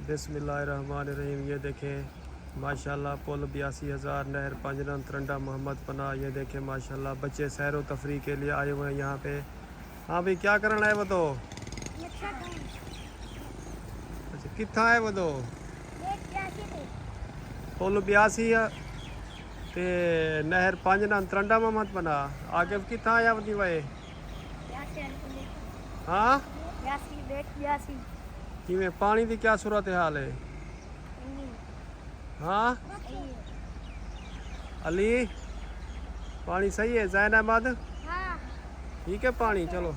बिस्मिल्लाहिर्रहमानिर्रहीम। ये देखें माशाल्लाह पुल 82,000, नहर 5 नंबर तरंडा मोहम्मद पनाह। ये देखें माशाल्लाह बच्चे सैर व तफरी के लिए आए हुए हैं यहाँ पे। हाँ भाई क्या करना है वो तो? अच्छा कितना है वो तो? पुल 82 है ते नहर 5 नंबर तरंडा मोहम्मद पनाह। आगे कितना आया वती वाए? हाँ कि पानी की क्या सूरत हाल है? हाँ अली पानी सही है? जैन अहमद ठीक है पानी? चलो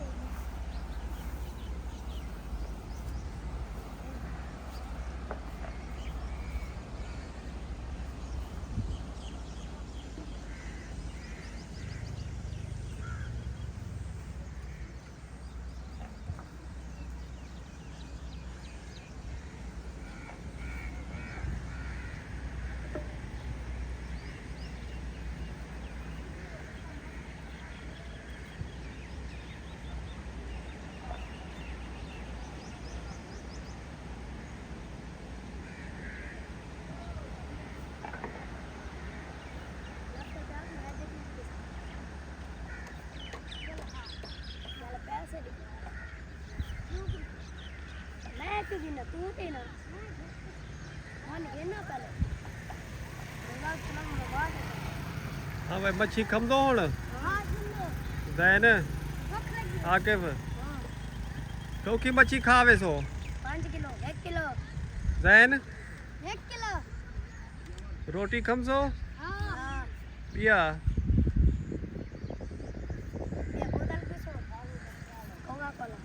हाँ भाई मच्छी खम दो हूँ जैन आकिफ तो की मच्छी खावे सो 5 किलो 1 किलो जैन 1 किलो रोटी खम सो हाँ पिया ये बोतल पे सो कोका कोला